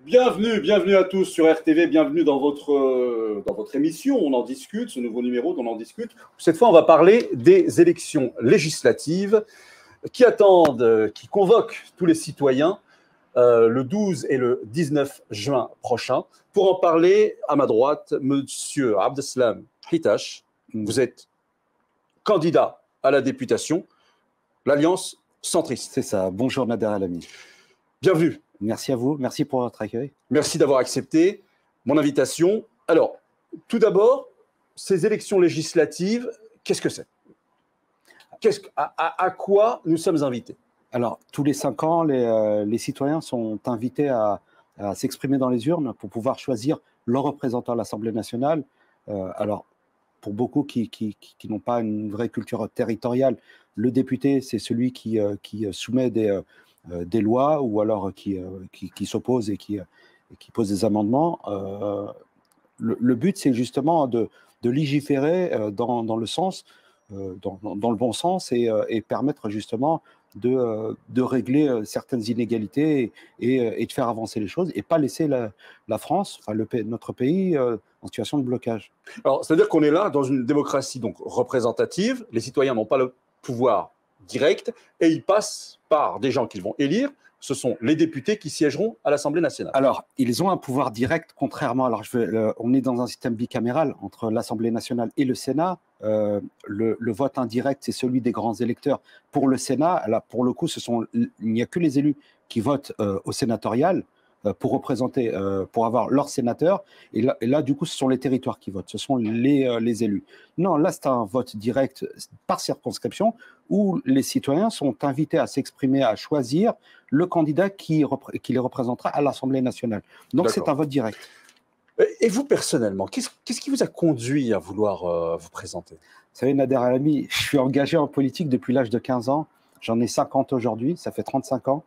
Bienvenue à tous sur RTV, bienvenue dans votre émission, on en discute, ce nouveau numéro d'On en discute. Cette fois, on va parler des élections législatives qui attendent, qui convoquent tous les citoyens le 12 et le 19 juin prochain. Pour en parler, à ma droite, Monsieur Abdeslam Hitache, vous êtes candidat à la députation, l'Alliance centriste. C'est ça, bonjour Nader Alami. Bienvenue. Merci à vous, merci pour votre accueil. Merci d'avoir accepté mon invitation. Alors, tout d'abord, ces élections législatives, qu'est-ce que c'est? À quoi nous sommes invités? Alors, tous les 5 ans, les citoyens sont invités à s'exprimer dans les urnes pour pouvoir choisir leur représentant à l'Assemblée nationale. Alors, pour beaucoup qui n'ont pas une vraie culture territoriale, le député, c'est celui qui soumet des lois ou alors qui s'oppose et qui pose des amendements. Le but, c'est justement de légiférer dans le sens, dans le bon sens et permettre justement de régler certaines inégalités et de faire avancer les choses et pas laisser la France, enfin notre pays, en situation de blocage. Alors, c'est-à-dire qu'on est là dans une démocratie donc représentative, les citoyens n'ont pas le pouvoir direct et ils passent par des gens qu'ils vont élire. Ce sont les députés qui siégeront à l'Assemblée nationale. Alors, ils ont un pouvoir direct, contrairement. Alors, on est dans un système bicaméral entre l'Assemblée nationale et le Sénat. Le vote indirect, c'est celui des grands électeurs. Pour le Sénat, là, pour le coup, il n'y a que les élus qui votent au sénatorial pour représenter, pour avoir leur sénateur. Et là, du coup, ce sont les territoires qui votent, ce sont les élus. Non, là, c'est un vote direct par circonscription où les citoyens sont invités à s'exprimer, à choisir le candidat qui les représentera à l'Assemblée nationale. Donc, c'est un vote direct. Et vous, personnellement, qu'est-ce qui vous a conduit à vouloir vous présenter? Vous savez, Nader Alami, je suis engagé en politique depuis l'âge de 15 ans. J'en ai 50 aujourd'hui, ça fait 35 ans.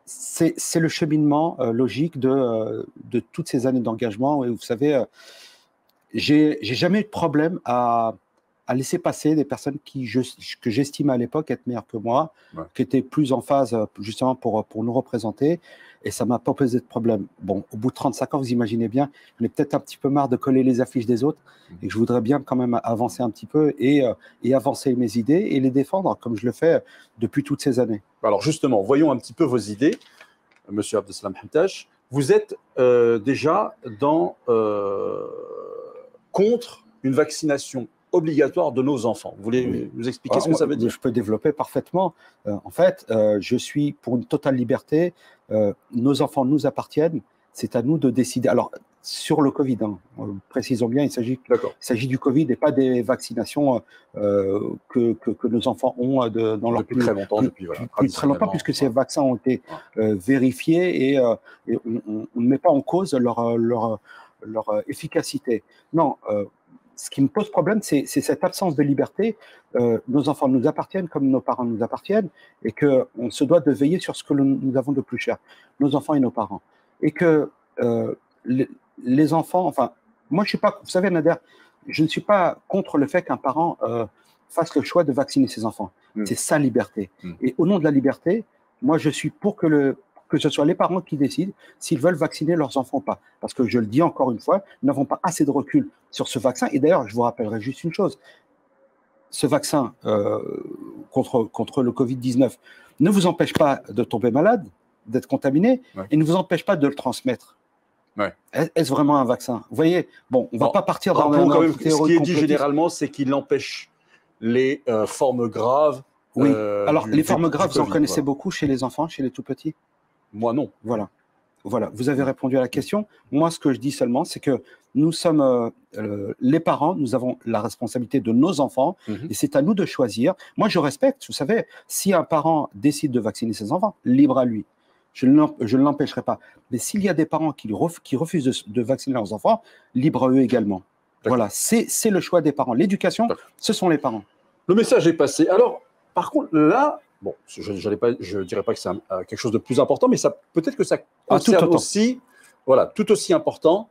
C'est le cheminement logique de toutes ces années d'engagement. Et vous savez, j'ai jamais eu de problème à laisser passer des personnes que j'estime à l'époque être meilleures que moi, ouais, qui étaient plus en phase justement pour nous représenter. Et ça ne m'a pas posé de problème. Bon, au bout de 35 ans, vous imaginez bien, j'en ai peut-être un petit peu marre de coller les affiches des autres et que je voudrais bien quand même avancer un petit peu et avancer mes idées et les défendre comme je le fais depuis toutes ces années. Alors justement, voyons un petit peu vos idées, Monsieur Abdeslam Hitache. Vous êtes déjà contre une vaccination obligatoire de nos enfants. Vous voulez nous expliquer ce que ça veut dire? Je peux développer parfaitement. En fait, je suis pour une totale liberté. Nos enfants nous appartiennent. C'est à nous de décider. Alors, sur le Covid, précisons bien, il s'agit du Covid et pas des vaccinations que nos enfants ont depuis très longtemps. Depuis très longtemps, puisque ces vaccins ont été vérifiés et on ne met pas en cause leur efficacité. Non, ce qui me pose problème, c'est cette absence de liberté. Nos enfants nous appartiennent comme nos parents nous appartiennent et qu'on se doit de veiller sur ce que nous avons de plus cher, nos enfants et nos parents. Et que les enfants, enfin, moi je suis pas, vous savez Nader, je ne suis pas contre le fait qu'un parent fasse le choix de vacciner ses enfants. C'est sa liberté. Et au nom de la liberté, moi je suis pour que ce soit les parents qui décident s'ils veulent vacciner leurs enfants ou pas. Parce que je le dis encore une fois, nous n'avons pas assez de recul sur ce vaccin. Et d'ailleurs, je vous rappellerai juste une chose. Ce vaccin contre le Covid-19 ne vous empêche pas de tomber malade, d'être contaminé, et ne vous empêche pas de le transmettre. Est-ce vraiment un vaccin? Vous voyez, bon, on ne va pas partir dans quand même, ce qui est dit généralement, c'est qu'il empêche les formes graves. Oui, alors les formes graves, vous en connaissez beaucoup chez les enfants, chez les tout-petits? Moi, non. Voilà, vous avez répondu à la question. Moi, ce que je dis seulement, c'est que nous sommes les parents, nous avons la responsabilité de nos enfants et c'est à nous de choisir. Moi, je respecte, vous savez, si un parent décide de vacciner ses enfants, libre à lui. Je ne l'empêcherai pas. Mais s'il y a des parents qui refusent de vacciner leurs enfants, libre à eux également. Voilà, c'est le choix des parents. L'éducation, ce sont les parents. Le message est passé. Alors, par contre, là, bon, je ne dirais pas que c'est quelque chose de plus important, mais peut-être que ça concerne aussi, voilà, tout aussi important,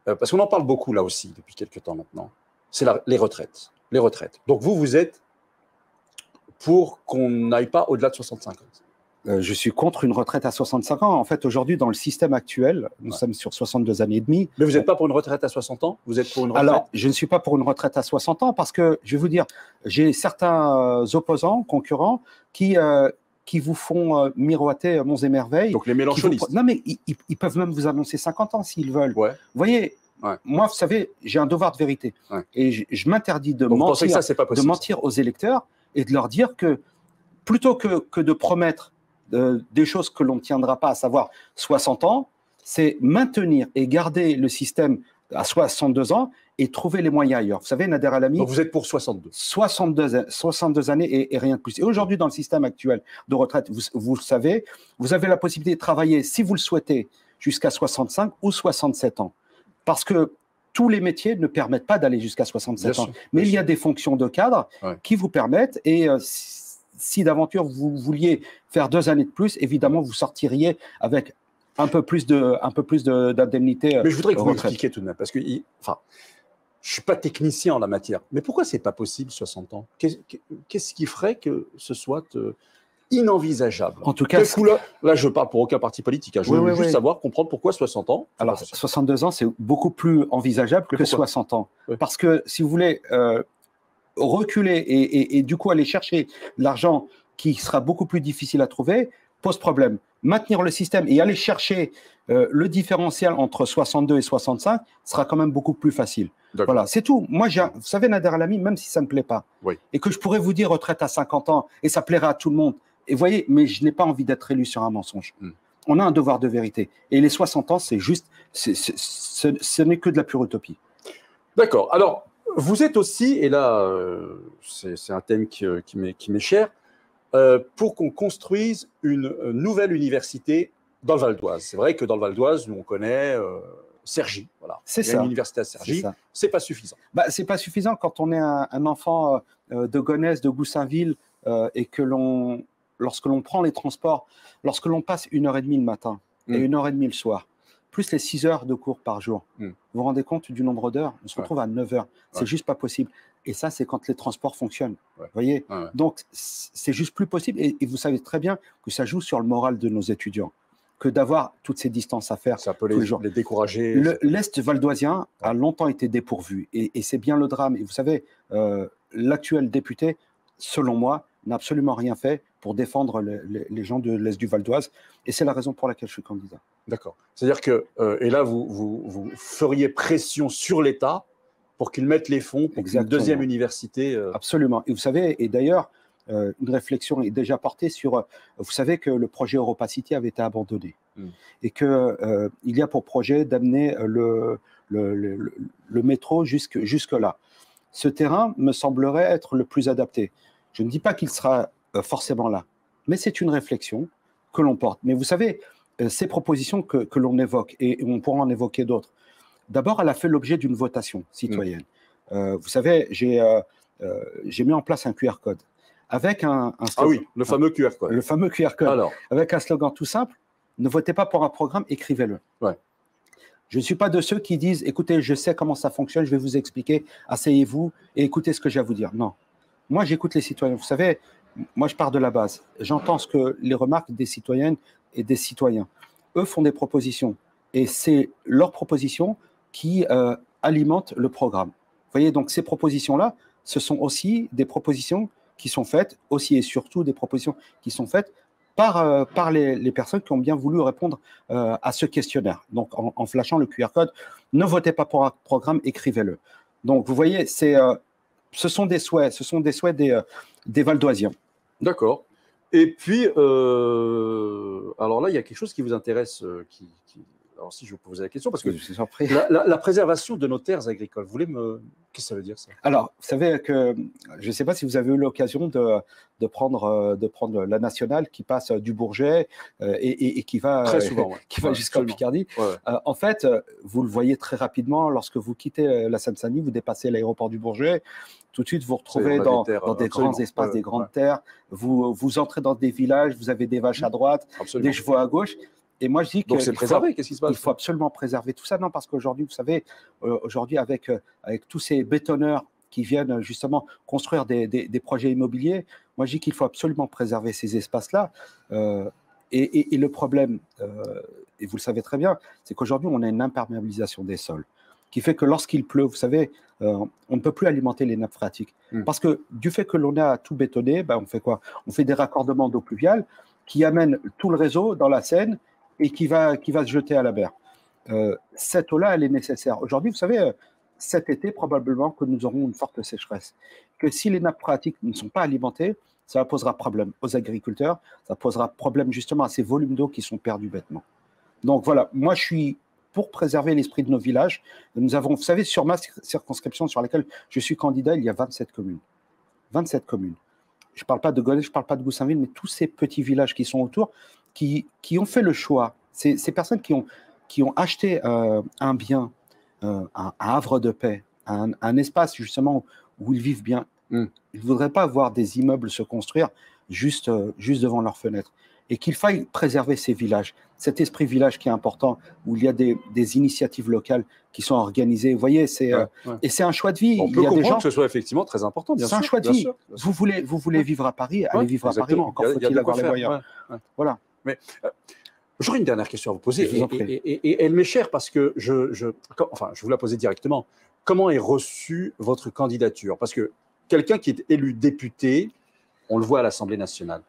parce qu'on en parle beaucoup là aussi depuis quelques temps maintenant, c'est les retraites. Les retraites. Donc vous êtes pour qu'on n'aille pas au-delà de 65 ans. Je suis contre une retraite à 65 ans. En fait, aujourd'hui, dans le système actuel, nous sommes sur 62 années et demie. Mais vous n'êtes pas pour une retraite à 60 ans? Vous êtes pour une retraite? Alors, je ne suis pas pour une retraite à 60 ans parce que, je vais vous dire, j'ai certains opposants, concurrents, qui vous font miroiter monts et merveilles. Donc les mélenchonistes. Non, mais ils peuvent même vous annoncer 50 ans s'ils veulent. Ouais. Vous voyez, ouais. Moi, vous savez, j'ai un devoir de vérité. Ouais. Et je m'interdis de mentir aux électeurs et de leur dire que plutôt que de promettre des choses que l'on ne tiendra pas, à savoir 60 ans, c'est maintenir et garder le système à 62 ans et trouver les moyens ailleurs. Vous savez, Nader Alami… Donc vous êtes pour 62 62 années et rien de plus. Et aujourd'hui, dans le système actuel de retraite, vous le savez, vous avez la possibilité de travailler, si vous le souhaitez, jusqu'à 65 ou 67 ans. Parce que tous les métiers ne permettent pas d'aller jusqu'à 67 ans. Mais il y a des fonctions de cadre qui vous permettent, et si d'aventure vous vouliez faire 2 années de plus, évidemment, vous sortiriez avec un peu plus d'indemnité. Mais je voudrais que vous m'expliquiez tout de même, parce que je ne suis pas technicien en la matière, mais pourquoi ce n'est pas possible 60 ans? Qu'est-ce qui ferait que ce soit inenvisageable? En tout cas, là, je ne parle pour aucun parti politique, je veux juste savoir, comprendre pourquoi 60 ans. Alors, 62 ans, c'est beaucoup plus envisageable que 60 ans. Parce que, si vous voulez reculer et du coup aller chercher l'argent qui sera beaucoup plus difficile à trouver, pose problème. Maintenir le système et aller chercher le différentiel entre 62 et 65 sera quand même beaucoup plus facile. Voilà, c'est tout. Moi, vous savez, Nader Alami, même si ça ne me plaît pas, et que je pourrais vous dire retraite à 50 ans, et ça plaira à tout le monde, et vous voyez, mais je n'ai pas envie d'être élu sur un mensonge. On a un devoir de vérité. Et les 60 ans, c'est juste, ce n'est que de la pure utopie. D'accord. Alors, vous êtes aussi, et là, c'est un thème qui m'est cher, pour qu'on construise une nouvelle université dans le Val d'Oise. C'est vrai que dans le Val d'Oise, nous, on connaît Cergy. Voilà. C'est ça. Une université à Cergy. C'est pas suffisant. C'est pas suffisant quand on est un enfant de Gonesse, de Goussainville, et que lorsque l'on prend les transports, lorsque l'on passe 1h30 le matin et 1h30 le soir, plus les 6 heures de cours par jour, vous vous rendez compte du nombre d'heures? On se retrouve à 9 heures. C'est juste pas possible. Et ça, c'est quand les transports fonctionnent. Vous voyez? Donc, c'est juste plus possible. Et vous savez très bien que ça joue sur le moral de nos étudiants, que d'avoir toutes ces distances à faire ça peut tous les jours. Les décourager. L'Est valdoisien a longtemps été dépourvu. Et c'est bien le drame. Et vous savez, l'actuel député, selon moi, n'a absolument rien fait pour défendre les gens de l'Est du Val d'Oise. Et c'est la raison pour laquelle je suis candidat. D'accord. C'est-à-dire que, et là, vous feriez pression sur l'État pour qu'ils mettent les fonds pour une deuxième université. Absolument. Et vous savez, et d'ailleurs, une réflexion est déjà portée sur… Vous savez que le projet EuropaCity avait été abandonné et qu'il y a pour projet d'amener le métro jusque-là. Ce terrain me semblerait être le plus adapté. Je ne dis pas qu'il sera forcément là, mais c'est une réflexion que l'on porte. Mais vous savez, ces propositions que l'on évoque, et on pourra en évoquer d'autres, d'abord, elle a fait l'objet d'une votation citoyenne. Vous savez, j'ai mis en place un QR code avec un slogan. Ah oui, le fameux QR code. Le fameux QR code. Alors. Avec un slogan tout simple: ne votez pas pour un programme, écrivez-le. Ouais. Je ne suis pas de ceux qui disent: écoutez, je sais comment ça fonctionne, je vais vous expliquer, asseyez-vous et écoutez ce que j'ai à vous dire. Non. Moi, j'écoute les citoyens. Vous savez, moi, je pars de la base. J'entends les remarques des citoyennes et des citoyens. Eux font des propositions. Et c'est leurs propositions qui alimentent le programme. Vous voyez, donc ces propositions-là, ce sont aussi des propositions qui sont faites, aussi et surtout des propositions qui sont faites par les personnes qui ont bien voulu répondre à ce questionnaire. Donc, en flashant le QR code, ne votez pas pour un programme, écrivez-le. Donc, vous voyez, ce sont des souhaits des Valdoisiens. D'accord. Et puis, alors là, il y a quelque chose qui vous intéresse, alors si je vous pose la question, parce que la préservation de nos terres agricoles, qu'est-ce que ça veut dire, ça? Alors, vous savez que, je ne sais pas si vous avez eu l'occasion de prendre la nationale qui passe du Bourget et qui va, très souvent, qui va jusqu'en Picardie. Ouais. En fait, vous le voyez très rapidement, lorsque vous quittez la Seine-Saint-Denis, vous dépassez l'aéroport du Bourget, tout de suite vous retrouvez dans des grands espaces, des grandes terres, vous entrez dans des villages, vous avez des vaches à droite, des chevaux à gauche. Et moi, je dis donc c'est préservé, qu'est-ce qui se passe? Il faut absolument préserver tout ça. Non, parce qu'aujourd'hui, vous savez, avec tous ces bétonneurs qui viennent justement construire des projets immobiliers. Moi, je dis qu'il faut absolument préserver ces espaces-là. Et le problème, et vous le savez très bien, c'est qu'aujourd'hui, on a une imperméabilisation des sols, qui fait que lorsqu'il pleut, vous savez, on ne peut plus alimenter les nappes phréatiques. Parce que du fait que l'on a tout bétonné, on fait quoi? On fait des raccordements d'eau pluviale qui amènent tout le réseau dans la Seine et qui va se jeter à la mer. Cette eau-là, elle est nécessaire. Aujourd'hui, vous savez, cet été, probablement que nous aurons une forte sécheresse. Que si les nappes phréatiques ne sont pas alimentées, ça posera problème aux agriculteurs, ça posera problème justement à ces volumes d'eau qui sont perdus bêtement. Donc voilà, moi je suis pour préserver l'esprit de nos villages. Nous avons, vous savez, sur ma circonscription sur laquelle je suis candidat, il y a 27 communes. 27 communes. Je ne parle pas de Gonesse, je ne parle pas de Goussainville, mais tous ces petits villages qui sont autour, qui ont fait le choix. Ces personnes qui ont acheté un bien, un havre de paix, un espace justement où ils vivent bien. Ils ne voudraient pas voir des immeubles se construire juste devant leurs fenêtres. Et qu'il faille préserver ces villages, cet esprit village qui est important, où il y a des initiatives locales qui sont organisées. Vous voyez, et c'est un choix de vie. On peut comprendre que ce soit effectivement très important, bien sûr. C'est un choix de vie. Vous voulez vivre à Paris, allez vivre à Paris. Encore faut-il avoir les moyens. Voilà. Mais j'aurais une dernière question à vous poser, et elle m'est chère parce que je vous la poser directement. Comment est reçue votre candidature? Parce que quelqu'un qui est élu député, on le voit à l'Assemblée nationale,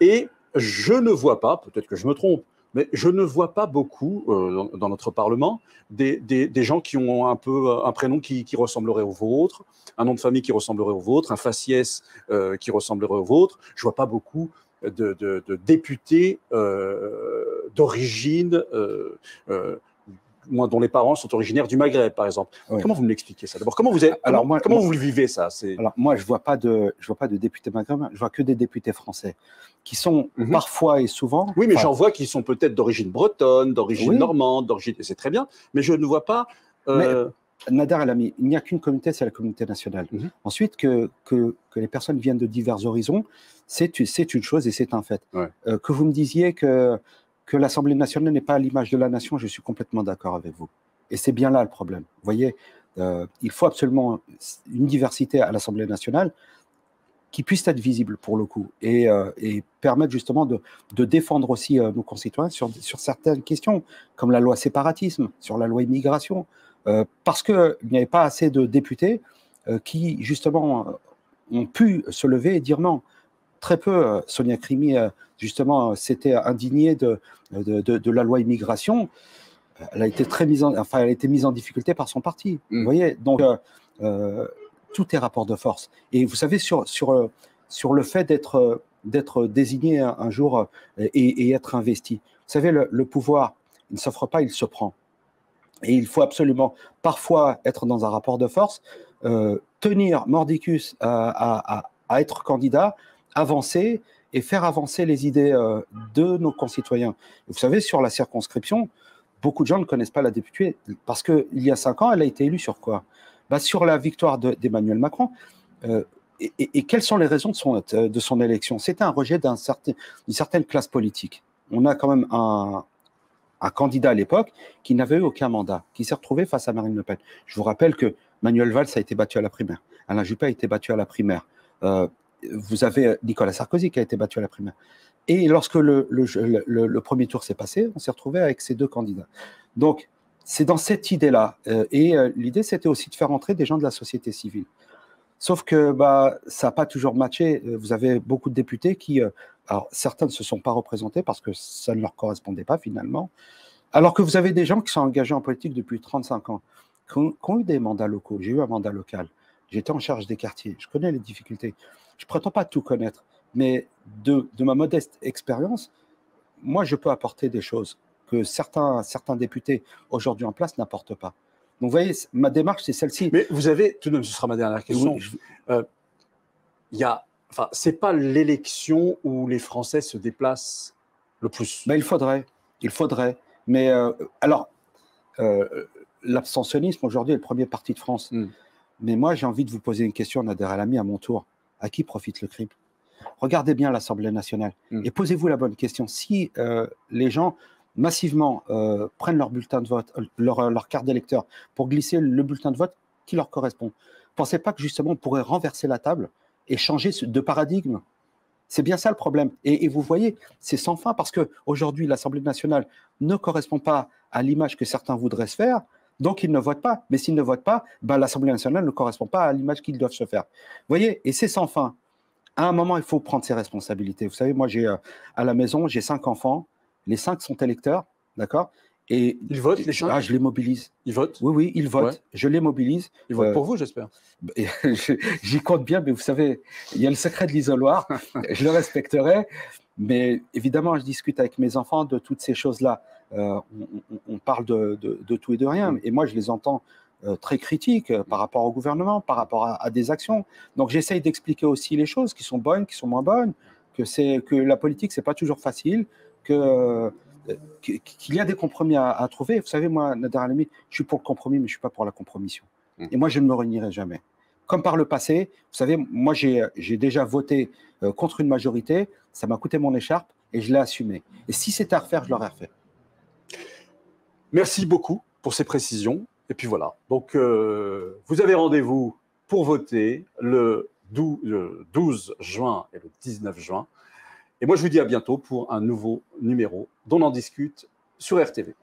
et je ne vois pas, peut-être que je me trompe, mais je ne vois pas beaucoup dans notre Parlement des gens qui ont un peu un prénom qui ressemblerait au vôtre, un nom de famille qui ressemblerait au vôtre, un faciès qui ressemblerait au vôtre. Je ne vois pas beaucoup de députés d'origine, dont les parents sont originaires du Maghreb, par exemple. Oui. Comment vous me l'expliquez ça? D'abord, comment vous le vivez ça? Alors moi, je vois pas de députés maghrébins, je vois que des députés français qui sont parfois et souvent. Oui, mais j'en vois qui sont peut-être d'origine bretonne, d'origine normande, d'origine. C'est très bien, mais je ne vois pas. Nader El-Ami, il n'y a qu'une communauté, c'est la communauté nationale. Ensuite, que les personnes viennent de divers horizons, c'est une chose et c'est un fait. Que vous me disiez que l'Assemblée nationale n'est pas à l'image de la nation, je suis complètement d'accord avec vous. Et c'est bien là le problème. Vous voyez, il faut absolument une diversité à l'Assemblée nationale qui puisse être visible pour le coup et permettre justement de défendre aussi nos concitoyens sur certaines questions, comme la loi séparatisme, sur la loi immigration, parce qu'il n'y avait pas assez de députés qui justement ont pu se lever et dire non. Très peu, Sonia Crimi, justement, s'était indignée de la loi immigration. Elle a été elle a été mise en difficulté par son parti. Vous voyez, donc tout est rapport de force. Et vous savez, sur le fait d'être désigné un jour et être investi. Vous savez, le pouvoir, il ne s'offre pas, il se prend. Et il faut absolument, parfois, être dans un rapport de force, tenir mordicus à être candidat, avancer et faire avancer les idées de nos concitoyens. Vous savez, sur la circonscription, beaucoup de gens ne connaissent pas la députée parce qu'il y a 5 ans, elle a été élue sur quoi? Sur la victoire d'Emmanuel Macron. Et quelles sont les raisons de son élection? C'était un rejet d'une certaine classe politique. On a quand même un candidat à l'époque qui n'avait eu aucun mandat, qui s'est retrouvé face à Marine Le Pen. Je vous rappelle que Manuel Valls a été battu à la primaire. Alain Juppé a été battu à la primaire. Vous avez Nicolas Sarkozy qui a été battu à la primaire. Et lorsque le premier tour s'est passé, on s'est retrouvé avec ces deux candidats. Donc, c'est dans cette idée-là. Et l'idée, c'était aussi de faire entrer des gens de la société civile. Sauf que ça n'a pas toujours matché. Vous avez beaucoup de députés qui, alors certains ne se sont pas représentés parce que ça ne leur correspondait pas finalement. Alors que vous avez des gens qui sont engagés en politique depuis 35 ans, qui ont eu des mandats locaux. J'ai eu un mandat local. J'étais en charge des quartiers. Je connais les difficultés. Je ne prétends pas tout connaître, mais de ma modeste expérience, moi, je peux apporter des choses que certains députés aujourd'hui en place n'apportent pas. Donc, vous voyez, ma démarche, c'est celle-ci. Mais vous avez, tout de même, ce sera ma dernière question. C'est pas l'élection où les Français se déplacent le plus. Il faudrait. Mais l'abstentionnisme aujourd'hui est le premier parti de France. Mais moi, j'ai envie de vous poser une question, Nader El-Ami, à mon tour. À qui profite le crime? Regardez bien l'Assemblée nationale et posez-vous la bonne question. Si les gens massivement prennent leur bulletin de vote, leur carte d'électeur pour glisser le bulletin de vote, qui leur correspond. Pensez pas que justement on pourrait renverser la table et changer de paradigme. C'est bien ça le problème. Et vous voyez, c'est sans fin parce qu'aujourd'hui, l'Assemblée nationale ne correspond pas à l'image que certains voudraient se faire, donc ils ne votent pas. Mais s'ils ne votent pas, ben, l'Assemblée nationale ne correspond pas à l'image qu'ils doivent se faire. Vous voyez, et c'est sans fin. À un moment, il faut prendre ses responsabilités. Vous savez, moi, à la maison, j'ai 5 enfants. Les 5 sont électeurs, d'accord? Et ils votent, les 5? je les mobilise. Ils votent? Oui, oui, ils votent. Ouais. Je les mobilise. Ils votent pour vous, j'espère. J'y compte bien, mais vous savez, il y a le secret de l'isoloir. Je le respecterai. Mais évidemment, je discute avec mes enfants de toutes ces choses-là. On parle de tout et de rien. Et moi, je les entends très critiques par rapport au gouvernement, par rapport à des actions. Donc, j'essaye d'expliquer aussi les choses qui sont bonnes, qui sont moins bonnes, que la politique, c'est pas toujours facile, qu'il y a des compromis à trouver. Vous savez, moi, Nader Alami, je suis pour le compromis, mais je suis pas pour la compromission. Et moi, je ne me renierai jamais. Comme par le passé, vous savez, moi, j'ai déjà voté contre une majorité, ça m'a coûté mon écharpe et je l'ai assumé. Et si c'était à refaire, je l'aurais refait. Merci beaucoup pour ces précisions. Et puis voilà. Donc, vous avez rendez-vous pour voter le 12 juin et le 19 juin. Et moi, je vous dis à bientôt pour un nouveau numéro d'On en discute sur RTV.